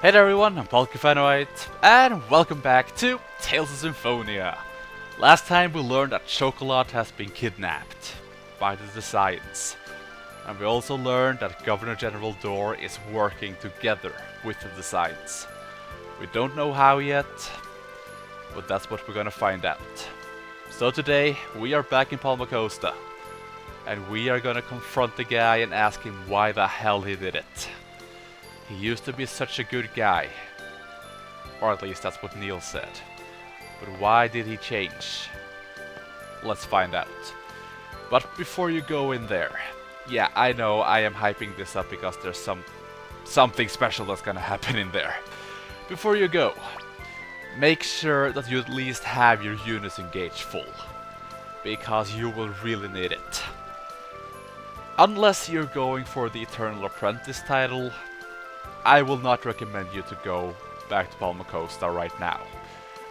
Hey there everyone, I'm LIoyd, and welcome back to Tales of Symphonia. Last time we learned that Chocolate has been kidnapped by the Desians. And we also learned that Governor General Dorr is working together with the Desians. We don't know how yet, but that's what we're gonna find out. So today, we are back in Palmacosta. And we are gonna confront the guy and ask him why the hell he did it. He used to be such a good guy. Or at least that's what Neil said. But why did he change? Let's find out. But before you go in there, yeah, I know I am hyping this up because there's something special that's gonna happen in there. Before you go, make sure that you at least have your units engaged full. Because you will really need it. Unless you're going for the Eternal Apprentice title, I will not recommend you to go back to Palmacosta right now.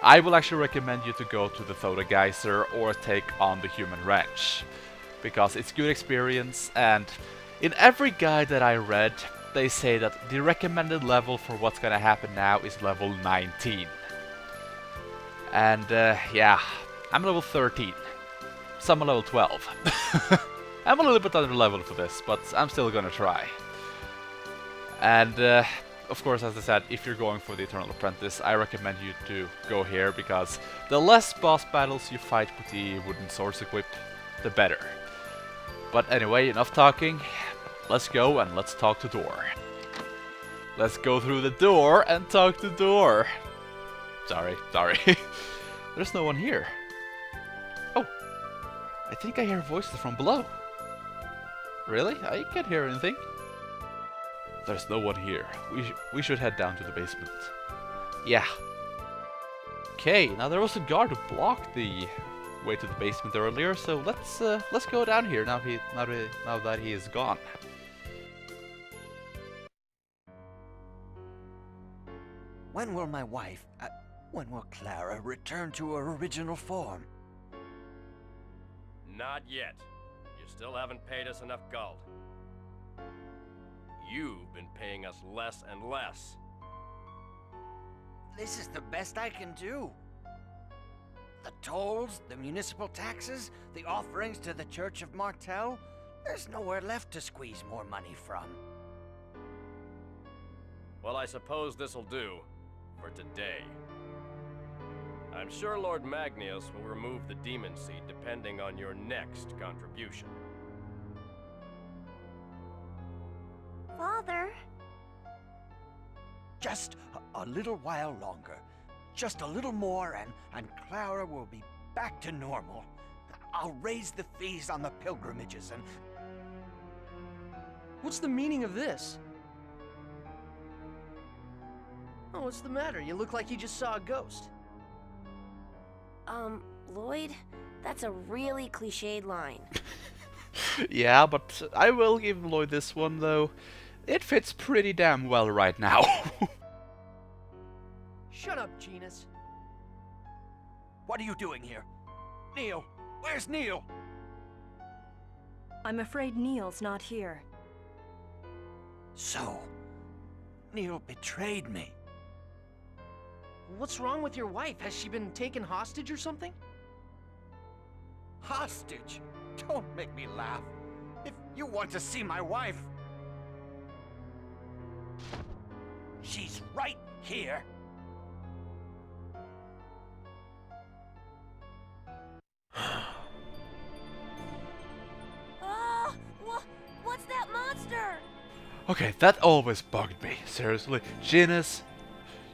I will actually recommend you to go to the Thoda Geyser or take on the Human Ranch. Because it's good experience, and in every guide that I read, they say that the recommended level for what's gonna happen now is level 19. And yeah, I'm level 13. Some are level 12. I'm a little bit under level for this, but I'm still gonna try. And of course, as I said, if you're going for the Eternal Apprentice, I recommend you to go here, because the less boss battles you fight with the wooden swords equip, the better. But anyway, enough talking. Let's go and let's talk to Dorr. Let's go through the door and talk to Dorr. Sorry. There's no one here. Oh, I think I hear voices from below. Really? I can't hear anything. There's no one here. We should head down to the basement. Yeah. Okay, now there was a guard who blocked the way to the basement earlier, so let's go down here now that he is gone. When will my wife, when will Clara return to her original form? Not yet. You still haven't paid us enough gold. You've been paying us less and less. This is the best I can do. The tolls, the municipal taxes, the offerings to the Church of Martel. There's nowhere left to squeeze more money from. Well, I suppose this'll do for today. I'm sure Lord Magnius will remove the demon seed depending on your next contribution. Father? Just a little while longer. Just a little more and Clara will be back to normal. I'll raise the fees on the pilgrimages and... What's the meaning of this? Oh, what's the matter? You look like you just saw a ghost. LIoyd, that's a really cliched line. Yeah, but I will give LIoyd this one though. It fits pretty damn well right now. Shut up, Genis. What are you doing here? Neil! Where's Neil? I'm afraid Neil's not here. So, Neil betrayed me. What's wrong with your wife? Has she been taken hostage or something? Hostage? Don't make me laugh. If you want to see my wife... She's right here. What's that monster? Okay, that always bugged me. Seriously, Genis,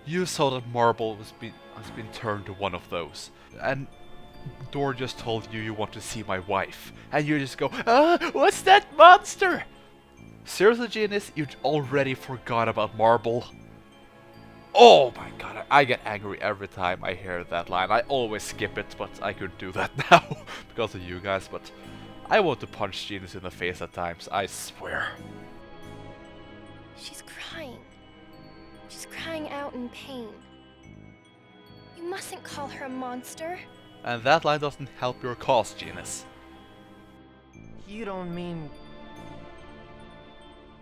you saw that Marble has been turned to one of those, and Dorr just told you want to see my wife, and you just go, what's that monster? Seriously, Genis, you already forgot about Marble? Oh my god, I get angry every time I hear that line. I always skip it, but I could do that now because of you guys, but I want to punch Genis in the face at times, I swear. She's crying. She's crying out in pain. You mustn't call her a monster. And that line doesn't help your cause, Genis. You don't mean...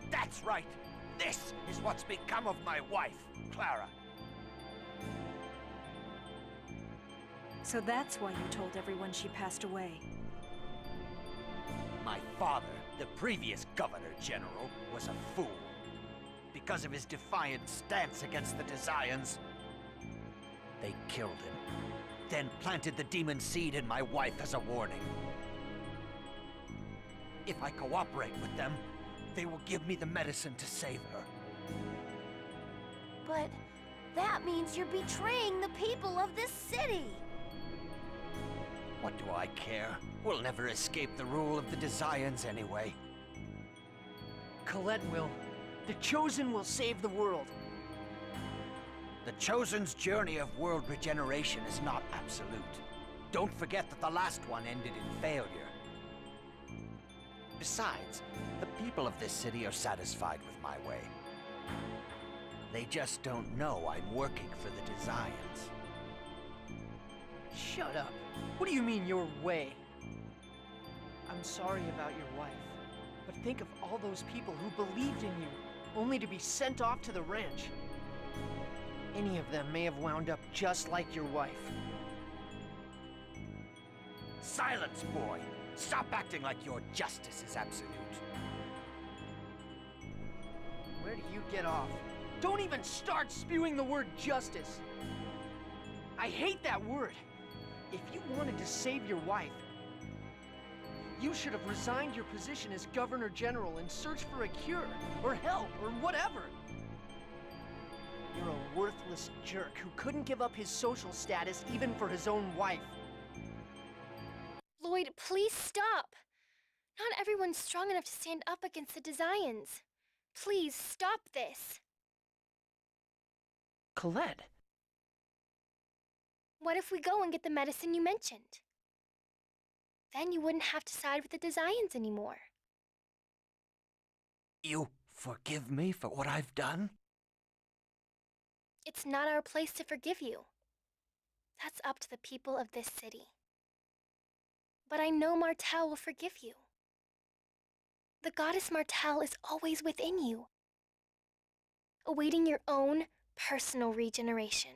That's right. This is what's become of my wife, Clara. So that's why you told everyone she passed away. My father, the previous Governor General, was a fool. Because of his defiant stance against the Desians, they killed him, then planted the demon seed in my wife as a warning. If I cooperate with them, they will give me the medicine to save her. But that means you're betraying the people of this city. What do I care? We'll never escape the rule of the Desians anyway. Colette will. The Chosen will save the world. The Chosen's journey of world regeneration is not absolute. Don't forget that the last one ended in failure. Besides, the people of this city are satisfied with my way. They just don't know I'm working for the Desians. Shut up. What do you mean, your way? I'm sorry about your wife, but think of all those people who believed in you, only to be sent off to the ranch. Any of them may have wound up just like your wife. Silence, boy! Stop acting like your justice is absolute. Where do you get off? Don't even start spewing the word justice! I hate that word! If you wanted to save your wife, you should have resigned your position as Governor General and searched for a cure, or help, or whatever. You're a worthless jerk who couldn't give up his social status even for his own wife. LIoyd, please stop. Not everyone's strong enough to stand up against the Desians. Please stop this. Colette. What if we go and get the medicine you mentioned? Then you wouldn't have to side with the Desians anymore. You forgive me for what I've done? It's not our place to forgive you. That's up to the people of this city. But I know Martel will forgive you. The goddess Martel is always within you, awaiting your own personal regeneration.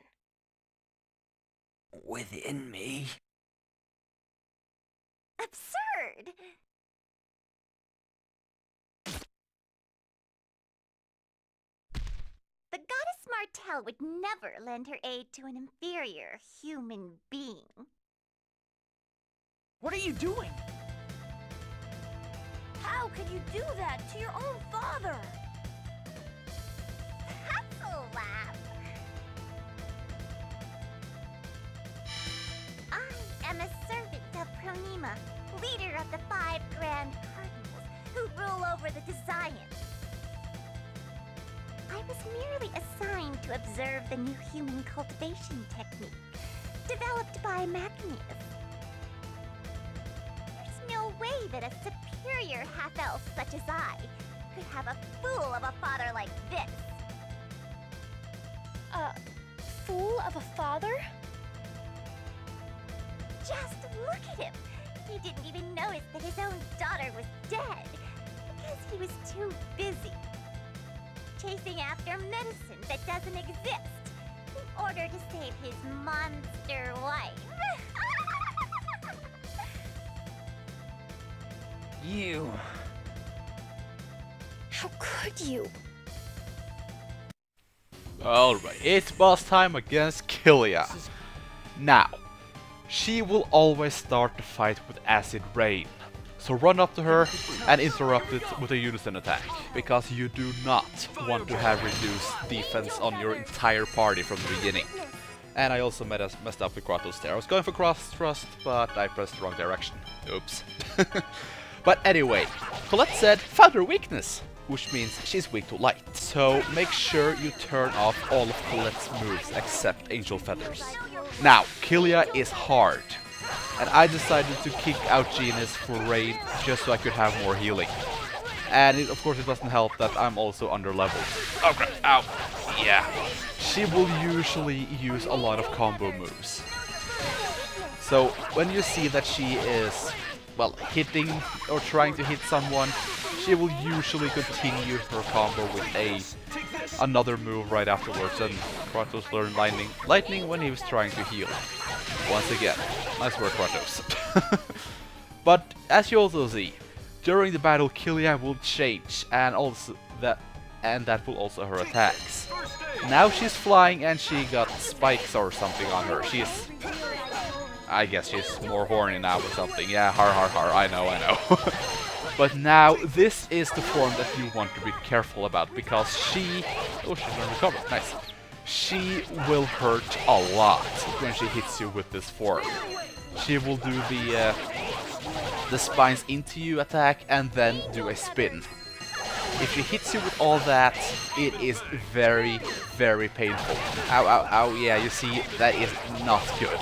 Within me? Absurd! The goddess Martel would never lend her aid to an inferior human being. What are you doing? How could you do that to your own father? That's a laugh. I am a servant of Pronema, leader of the 5 Grand Cardinals, who rule over the Desians. I was merely assigned to observe the new human cultivation technique, developed by Magnius. There's no way that a superior half-elf such as I could have a fool of a father like this. A fool of a father? Just look at him! He didn't even notice that his own daughter was dead, because he was too busy chasing after medicine that doesn't exist in order to save his monster wife. You... How could you? Alright, it's boss time against Kilia. Now, she will always start the fight with Acid Rain. So run up to her and interrupt it with a unison attack, because you do not want to have reduced defense on your entire party from the beginning. And I also messed up with Kratos there. I was going for cross thrust, but I pressed the wrong direction. Oops. But anyway, Colette said found her weakness, which means she's weak to light. So make sure you turn off all of Colette's moves except Angel Feathers. Now, Kilia is hard, and I decided to kick out Genis for Raine just so I could have more healing. And of course it doesn't help that I'm also under leveled. Oh crap, ow. Yeah. She will usually use a lot of combo moves. So when you see that she is, well, hitting or trying to hit someone, she will usually continue her combo with another move right afterwards, and Kratos learned lightning when he was trying to heal. Once again, nice work, Kratos. But as you also see, during the battle, Killia will change, and that will also her attacks. Now she's flying, and she got spikes or something on her. I guess she's more horny now or something. Yeah, har, I know. But now, this is the form that you want to be careful about, because oh, she's gonna recover, nice. She will hurt a lot when she hits you with this form. She will do the spines into you attack and then do a spin. If she hits you with all that, it is very, very painful. Ow, yeah, you see, that is not good.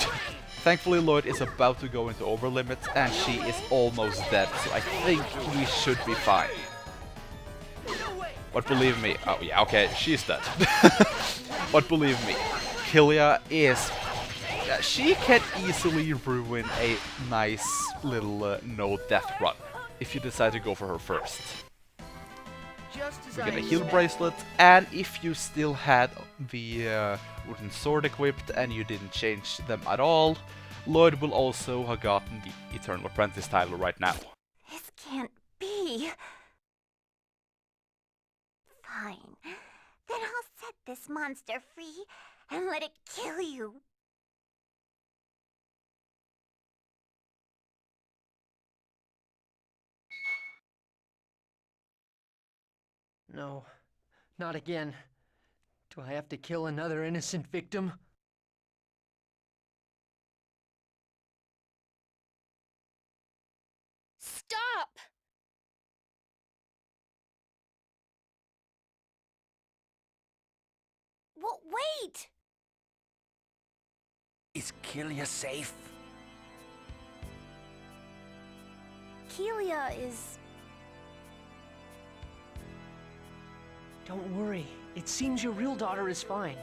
Thankfully, LIoyd is about to go into overlimit, and she is almost dead, so I think we should be fine. But believe me, oh yeah, okay, she's dead. But believe me, Killia is... she can easily ruin a nice little no-death run, if you decide to go for her first. We get a heal bracelet, and if you still had the wooden sword equipped and you didn't change them at all, LIoyd will also have gotten the Eternal Apprentice title right now. This can't be. Fine. Then I'll set this monster free and let it kill you. No, not again. Do I have to kill another innocent victim? Stop! Well, wait! Is Killia safe? Killia is... Don't worry. It seems your real daughter is fine.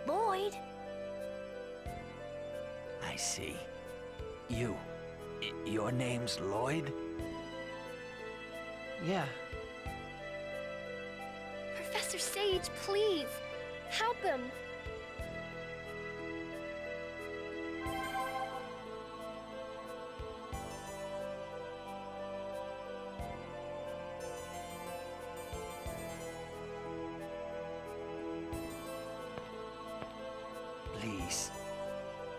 LIoyd? I see. Your name's LIoyd? Yeah. Professor Sage, please! Help him!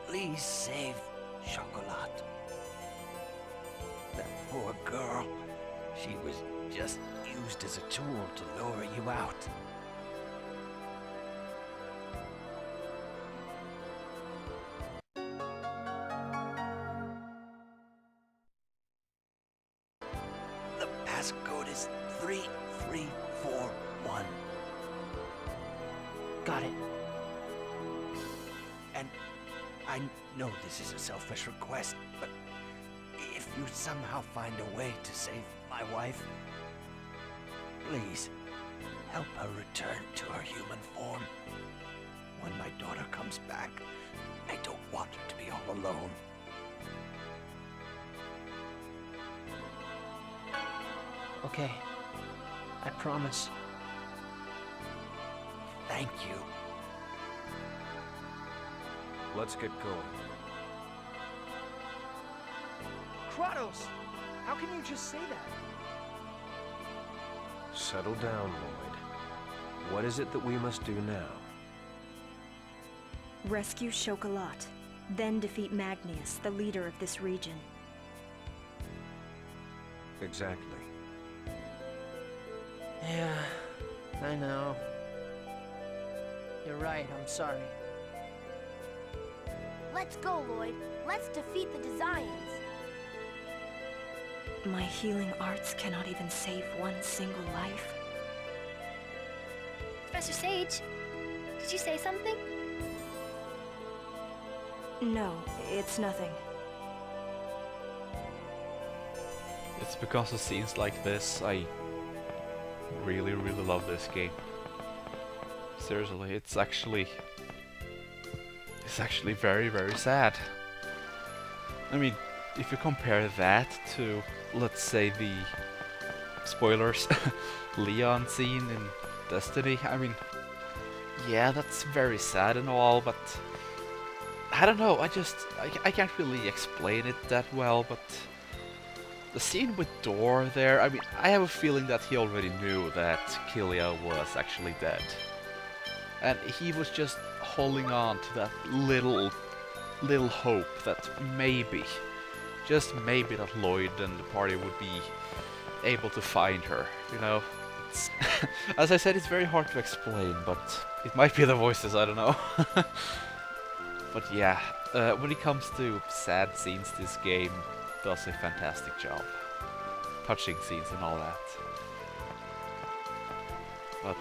Please save Chocolat. That poor girl. She was just used as a tool to lure you out. The passcode is 3341. Got it. And I know this is a selfish request, but if you somehow find a way to save my wife, please help her return to her human form. When my daughter comes back, I don't want her to be all alone. Okay. I promise. Thank you. Let's get going. Kratos! How can you just say that? Settle down, LIoyd. What is it that we must do now? Rescue Chocolat, then defeat Magnius, the leader of this region. Exactly. Yeah, I know. You're right, I'm sorry. Let's go, LIoyd. Let's defeat the Desians. My healing arts cannot even save one single life. Professor Sage, did you say something? No, it's nothing. It's because of scenes like this I really love this game. Seriously, it's actually very sad. I mean, if you compare that to, let's say, the spoilers, Leon scene in Destiny, I mean, yeah, that's very sad and all, but I don't know, I can't really explain it that well, but the scene with Dorr there, I mean, I have a feeling that he already knew that Killia was actually dead. And he was just holding on to that little hope that maybe, just maybe, that LIoyd and the party would be able to find her, you know? It's as I said, it's very hard to explain, but it might be the voices, I don't know. But yeah, when it comes to sad scenes, this game does a fantastic job. Touching scenes and all that. But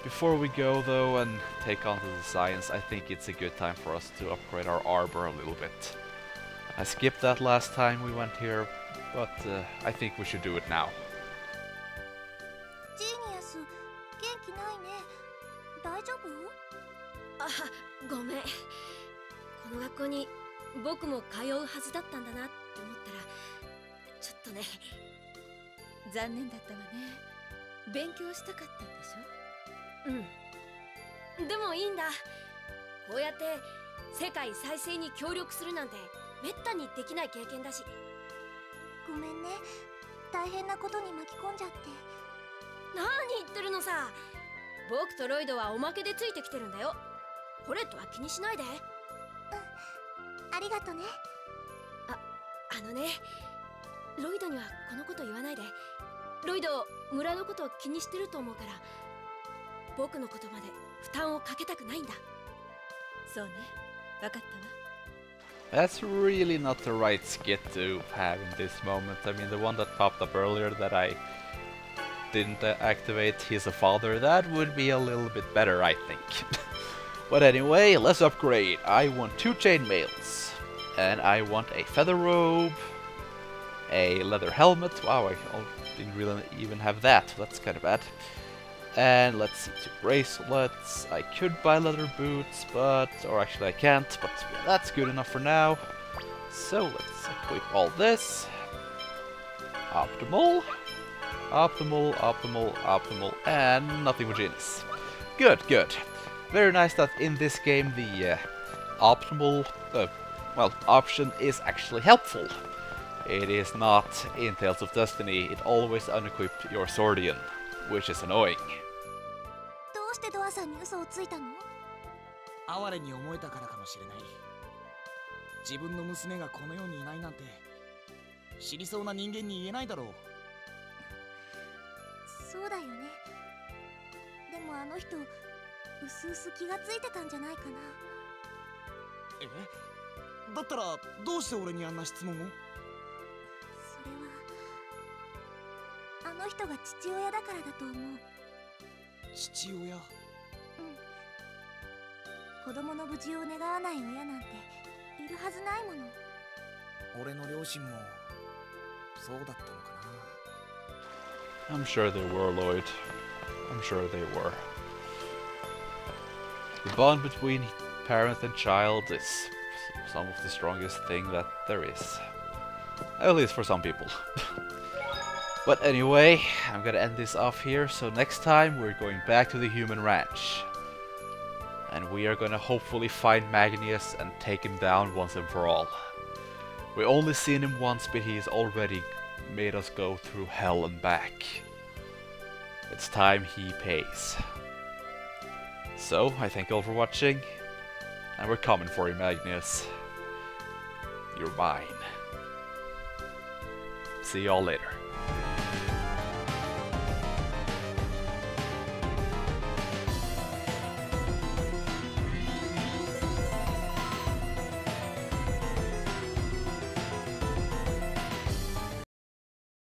before we go though and take on the Desians, I think it's a good time for us to upgrade our armor a little bit. I skipped that last time we went here, but I think we should do it now. Genius, 元気ないね。大丈夫？あ、ごめん。この学校に僕も通うはずだったんだなって思ったらちょっとね。残念だったわね。勉強したかったんでしょ？うん。でもいいんだ。こうやって世界再生に協力するなんてめったにできない経験だし。ごめんね。大変なことに巻き込んじゃって。何言ってるのさ。僕とロイドはおまけでついてきてるんだよ。コレットは気にしないで。ありがとね。あのね、ロイドにはこのこと言わないで。ロイド、村のことを気にしてると思うから、僕のことまで負担をかけたくないんだ。そうね、わかったわ。That's really not the right skit to have in this moment. I mean, the one that popped up earlier that I didn't activate, he's a father, that would be a little bit better, I think. But anyway, let's upgrade. I want 2 chainmails, and I want a feather robe, a leather helmet. Wow, I didn't really even have that. That's kind of bad. And let's see, 2 bracelets. I could buy leather boots, or actually I can't, but yeah, that's good enough for now. So let's equip all this. Optimal, optimal, optimal, optimal, and nothing with Genis. Good, good. Very nice that in this game the optimal, option is actually helpful. It is not in Tales of Destiny, it always unequipped your Swordian, which is annoying. どうしてドアさんに嘘をついたの？哀れに思えたからかもしれない。自分の娘がこの世にいないなんて知りそうな人間に言えないだろう。そうだよね。でもあの人、うすうす気がついてたんじゃないかな。え？だったらどうして俺にあんな質問を？それはあの人が父親だからだと思う。父親？子供の無事を願わない親なんているはずないもの。俺の両親もそうだったのかな。I'm sure they were, LIoyd. I'm sure they were. The bond between parent and child is some of the strongest thing that there is. At least for some people. But anyway, I'm gonna end this off here, so next time we're going back to the human ranch. And we are gonna hopefully find Magnus and take him down once and for all. We only seen him once, but he's already made us go through hell and back. It's time he pays. So, I thank you all for watching, and we're coming for you, Magnus. You're mine. See y'all later.